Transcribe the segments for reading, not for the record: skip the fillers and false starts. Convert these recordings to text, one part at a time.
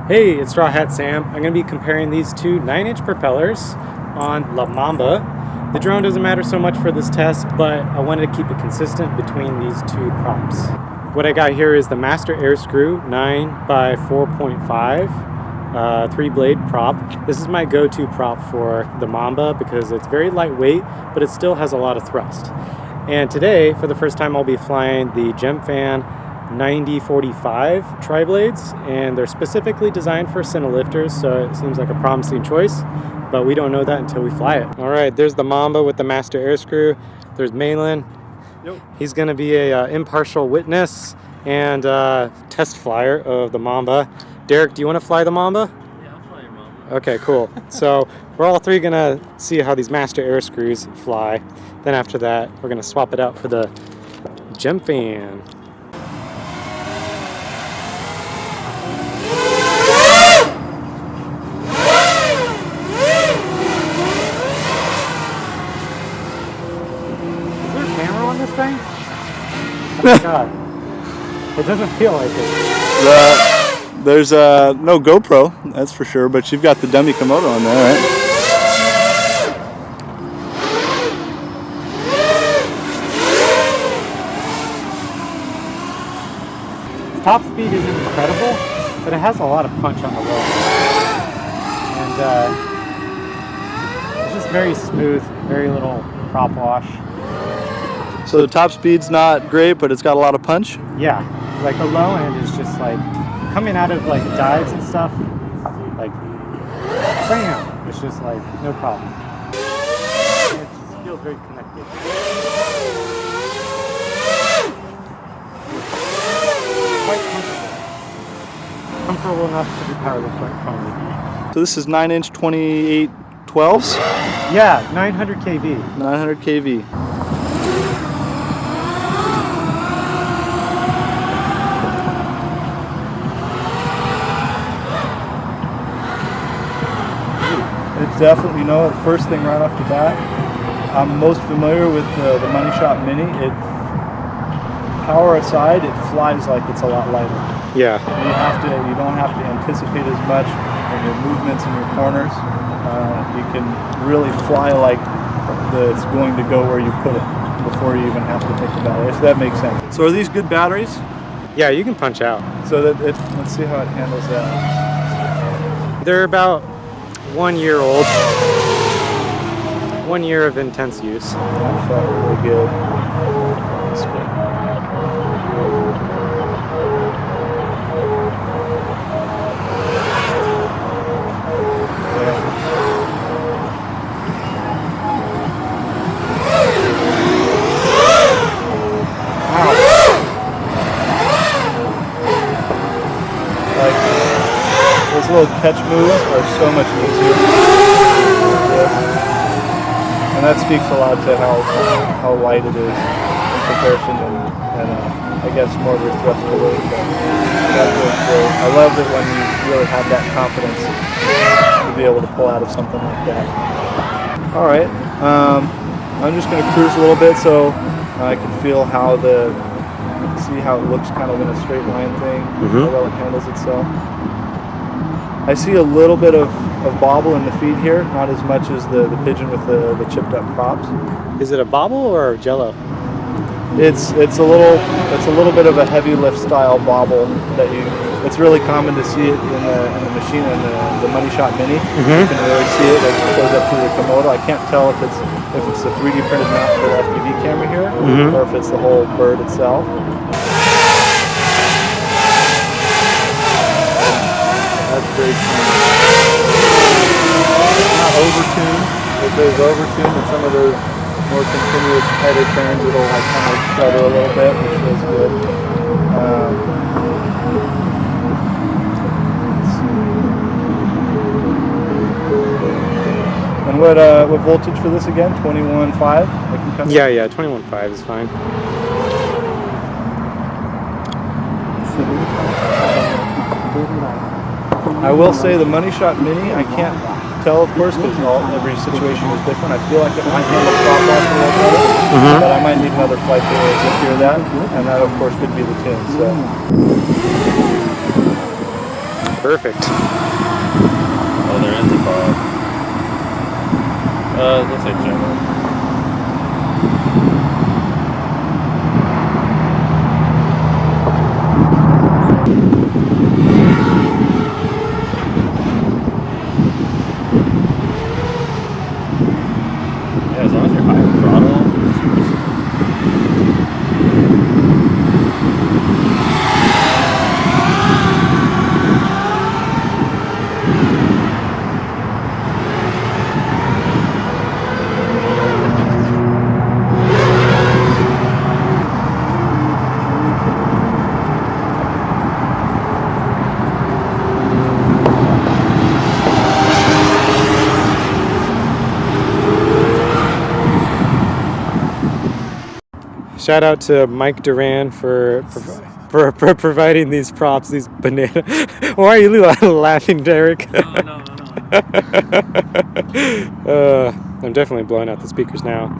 Hey, it's Straw Hat Sam. I'm going to be comparing these two 9-inch propellers on La Mamba. The drone doesn't matter so much for this test, but I wanted to keep it consistent between these two props. What I got here is the Master Air Screw 9 by 4.5 3-blade prop. This is my go-to prop for the Mamba because it's very lightweight, but it still has a lot of thrust. And today, for the first time, I'll be flying the Gemfan 9045 tri-blades, and they're specifically designed for Cinelifters, so it seems like a promising choice, but we don't know that until we fly it. All right, there's the Mamba with the Master Air Screw. There's Malin. Yep. He's going to be a impartial witness and test flyer of the Mamba. Derek, do you want to fly the Mamba? Yeah, I'll fly your Mamba. Okay, cool. So we're all three going to see how these Master Air Screws fly. Then after that, we're going to swap it out for the Gemfan. Thing? Oh my God. It doesn't feel like it. There's no GoPro, that's for sure, but you've got the dummy Komodo on there, right? Its top speed isn't incredible, but it has a lot of punch on the road. And it's just very smooth, very little prop wash. So the top speed's not great, but it's got a lot of punch? Yeah, like the low end is just like coming out of like dives and stuff, like bam, it's just like no problem. It just feels very connected. Quite comfortable enough to be powered with quite friendly. So this is 9-inch 2812s? Yeah, 900 kV. 900 kV. It's definitely, you know, the first thing right off the bat, I'm most familiar with the Money Shot Mini. It, power aside, it flies like it's a lot lighter. Yeah. You don't have to anticipate as much in your movements and your corners. You can really fly like it's going to go where you put it before you even have to think about it, if that makes sense. So are these good batteries? Yeah, you can punch out. So that let's see how it handles that. They're about 1 year old. 1 year of intense use. That felt really good. That's good. Those little catch moves are so much easier. And that speaks a lot to how light it is in comparison and I guess more of your thrust to weight. That feels great. I love it when you really have that confidence to be able to pull out of something like that. Alright, I'm just going to cruise a little bit so I can feel see how it looks kind of in a straight line thing, how well it handles itself. I see a little bit of bobble in the feed here, not as much as the Pigeon with the chipped up props. Is it a bobble or jello? It's a little bit of a heavy lift style bobble that it's really common to see it in the machine in the Money Shot Mini. You can really see it as it goes up to the Komodo. I can't tell if it's the 3D printed mount for the FPV camera here or if it's the whole bird itself. That's very smooth. It's not over-tuned. If there's over-tuned in some of those more continuous tighter turns, it'll like kind of shudder a little bit, which feels good. And what voltage for this again? 21.5? Yeah, 21.5 is fine. I will say the Money Shot Mini, I can't tell, of course, because every situation is different. I feel like it might handle prop wash a little better, but I might need another flight to hear that, and that, of course, could be the tune. So Perfect. Oh, there is a prop. Looks like Gemfan. Yeah, as long as you're high on throttle, Shout out to Mike Duran for providing these props, these banana. Why are you laughing, Derek? No. I'm definitely blowing out the speakers now.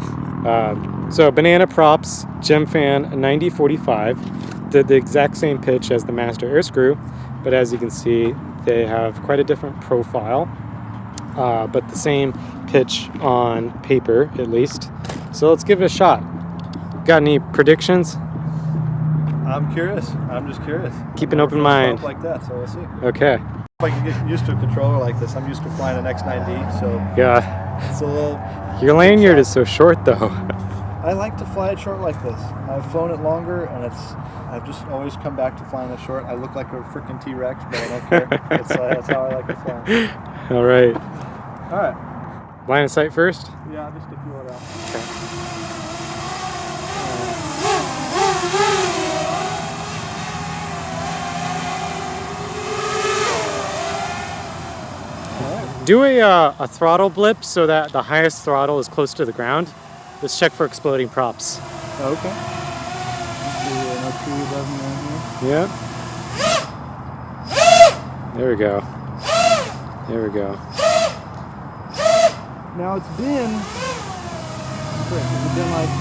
So banana props, Gemfan 9045, did the exact same pitch as the Master Air Screw, but as you can see, they have quite a different profile, but the same pitch on paper at least. So let's give it a shot. Got any predictions? I'm curious. I'm just curious. Keep an open mind. Like that, so we'll see. Okay. If I can get used to a controller like this, I'm used to flying an X9D, so Yeah. it's a little. Your lanyard is so short though. I like to fly it short like this. I've flown it longer, and I've just always come back to flying it short. I look like a freaking T-Rex, but I don't care. That's how I like to fly. All right. All right. Line of sight first? Yeah, just to feel it out. Okay. Do a throttle blip so that the highest throttle is close to the ground. Let's check for exploding props. Okay. Yep. There we go. There we go. Now it's been like,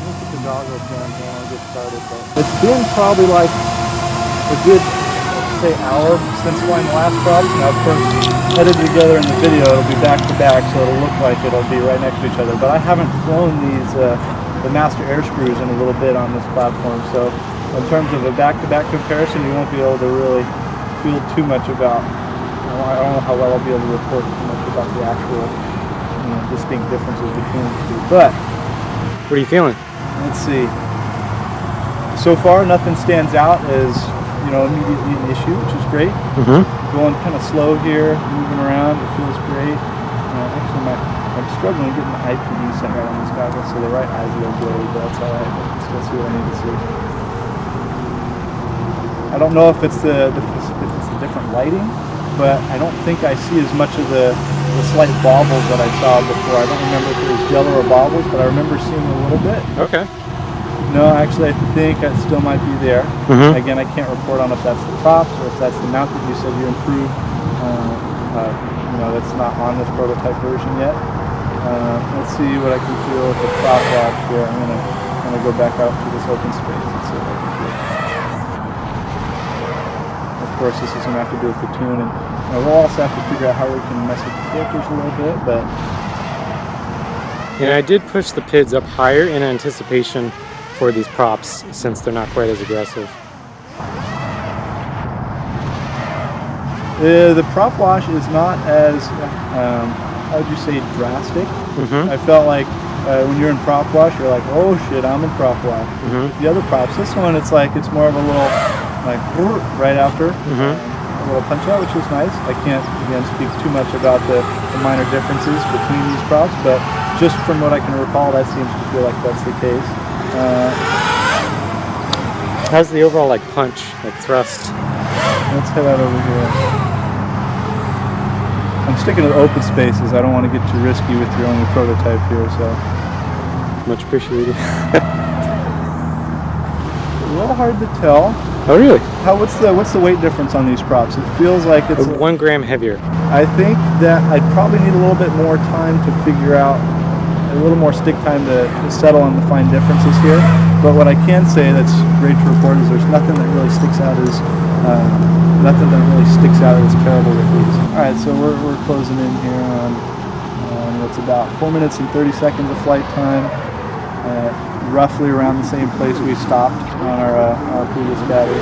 let's put the goggles down here and I'll get started. But it's been probably like a good, say, hour since flying the last props. Now, of course, edited together in the video, it'll be back to back, so it'll look like it'll be right next to each other. But I haven't flown these, the Master Air Screws in a little bit on this platform, so in terms of a back-to-back comparison, you won't be able to really feel too much about, I don't know how well I'll be able to report too much about the actual distinct differences between the two. But What are you feeling? let's see. So far, nothing stands out as immediately an issue, which is great. Mm-hmm. Going kind of slow here, moving around, it feels great. Actually, I'm struggling getting the IPD set right on this goggles, so the right eye's a little blurry, but that's alright. I can still see what I need to see. I don't know if it's the different lighting, but I don't think I see as much of the slight bobbles that I saw before. I don't remember if it was yellow or bobbles, but I remember seeing a little bit. Okay. No, actually, I think it still might be there. Mm-hmm. Again, I can't report on if that's the props or if that's the mount that you said you improved. That's not on this prototype version yet. Let's see what I can feel with the prop wash here. I'm gonna go back out to this open space and see what I can feel. Of course, this is gonna have to do with the tune, and we'll also have to figure out how we can mess with the filters a little bit. But Yeah, I did push the PIDs up higher in anticipation for these props since they're not quite as aggressive. the prop wash is not as how would you say, drastic. Mm-hmm. I felt like when you're in prop wash, you're like, oh shit, I'm in prop wash. Mm-hmm. With the other props, this one, it's like, it's more of a little, like, right after, Mm-hmm. a little punch out, which is nice. I can't, again, speak too much about the minor differences between these props, but just from what I can recall, that seems to feel like that's the case. How's the overall punch, thrust? Let's head out over here. I'm sticking to the open spaces. I don't want to get too risky with your only prototype here, so. Much appreciated. A little hard to tell. Oh really? What's the weight difference on these props? It feels like it's 1 gram heavier. I think that I'd probably need a little bit more time to figure out, a little more stick time to settle on the fine differences here. But what I can say that's great to report is there's nothing that really sticks out as terrible with these. All right, so we're closing in here on what's about 4 minutes and 30 seconds of flight time. Roughly around the same place we stopped on our previous battery.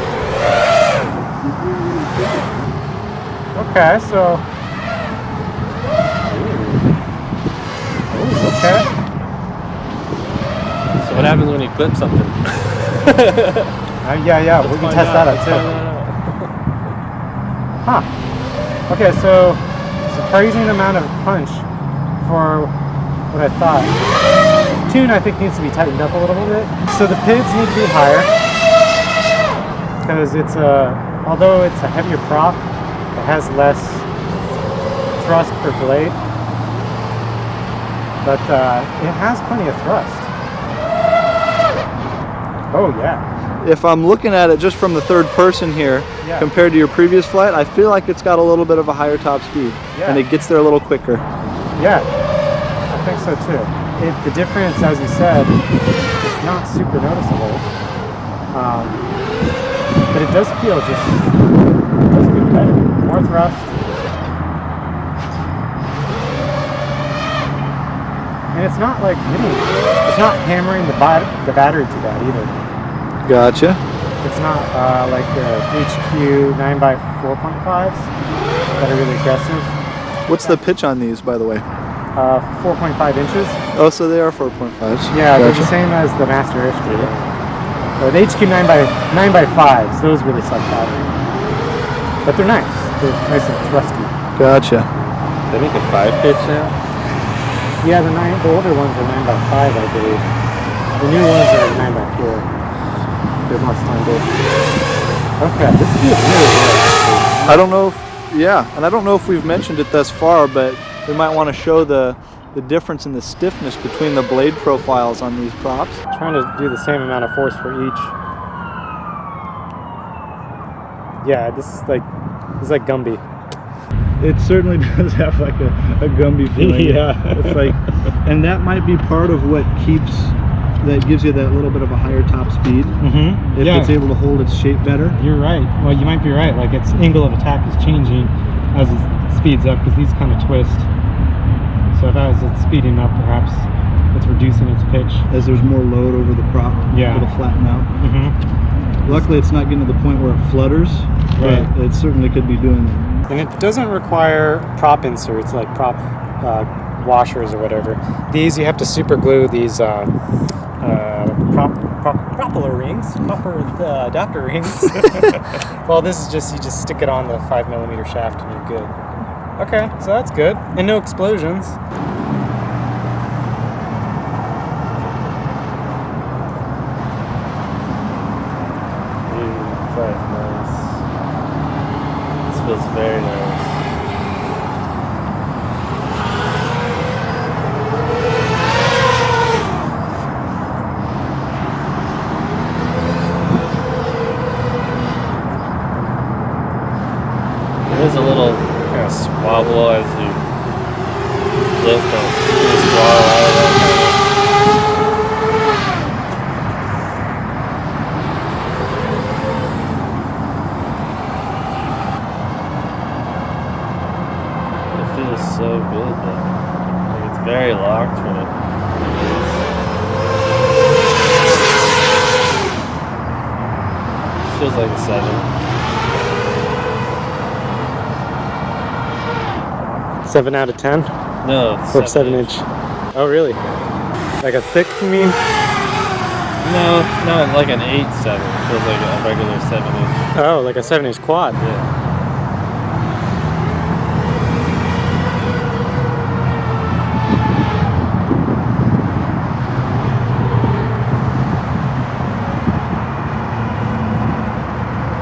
Okay, so. Ooh, okay. So what happens when you clip something? Yeah, we can test that out too. Huh. Okay, so surprising amount of punch for what I thought. Tune, I think, needs to be tightened up a little bit. So the pivots need to be higher because although it's a heavier prop, it has less thrust per blade, but it has plenty of thrust. Oh yeah. If I'm looking at it just from the third person here, compared to your previous flight, I feel like it's got a little bit of a higher top speed, and it gets there a little quicker. Yeah, I think so too. The difference, as you said, is not super noticeable, but it does feel better, more thrust, and it's not like it's not hammering the battery to that either. Gotcha. It's not like the HQ 9x4.5s that are really aggressive. What's the pitch on these, by the way? 4.5 inches. Oh, so they are 4.5s. Yeah, they're the same as the Master Airstream. The HQ 9x5s, those really suck battery. But they're nice. They're nice and thrusty. Gotcha. They make a 5 pitch now? Yeah, the older ones are 9x5, I believe. The new ones are 9x4. They're more standard. Okay, this feels really good. I don't know if, and I don't know if we've mentioned it thus far, but we might want to show the difference in the stiffness between the blade profiles on these props. Trying to do the same amount of force for each. Yeah, this is like Gumby. It certainly does have like a Gumby feeling. Yeah. It's like, and that might be part of what gives you that little bit of a higher top speed. Mm-hmm. If it's able to hold its shape better. You're right. Well, you might be right. Like its angle of attack is changing as it speeds up because these kind of twist. So as it's speeding up, perhaps it's reducing its pitch. As there's more load over the prop, it'll flatten out. Mm-hmm. Luckily, it's not getting to the point where it flutters, right. But it certainly could be doing that. And it doesn't require prop inserts like prop washers or whatever. These, you have to super glue these propeller rings, adapter rings. Well, this is you just stick it on the 5mm shaft and you're good. Okay, so that's good. And no explosions. That's nice. This feels very nice. There's a little kind of swabble as you lift the swallow out of that kind of. It feels so good though. Like it's very locked when it feels like a 7. 7 out of 10? No, Or 7 inch. Oh, really? Like a thick, you mean? No, not like an 8-7. Feels like a regular 7-inch. Oh, like a 7-inch quad. Yeah.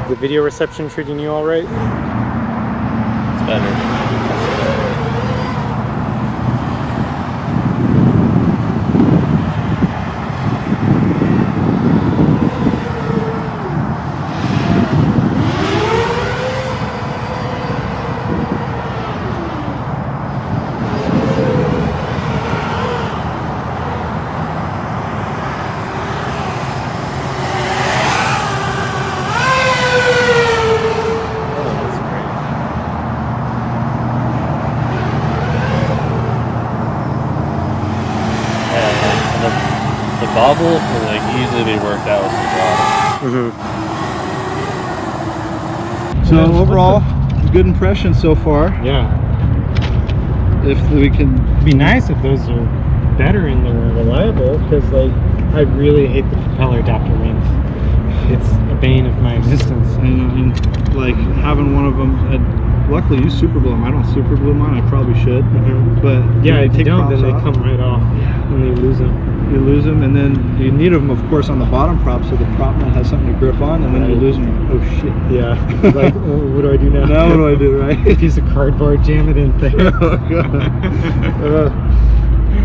The video reception treating you all right? It's better. bobble, and like easily they worked out with the throttle. So overall, good impression so far. Yeah. If we can, It'd be nice if those are better and they're reliable, because like I really hate the propeller adapter rings. It's a bane of my existence. and like having one of them, luckily you super glue them. I don't super glue mine, I probably should. But Yeah, you if you take don't, then props they off, come right off and you lose them. you lose them, and then you need them, of course, on the bottom prop so the prop nut has something to grip on, and then you lose them. Oh shit. Yeah. Like, oh, what do I do now? Now what do I do, right? A piece of cardboard, jam it in there. Oh god.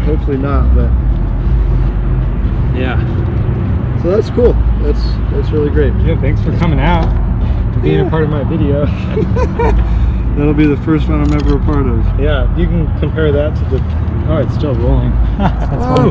Hopefully not, but yeah. So that's cool. That's really great. Yeah, thanks for coming out and being a part of my video. That'll be the first one I'm ever a part of. Yeah, you can compare that to the... Oh, it's still rolling. That's funny.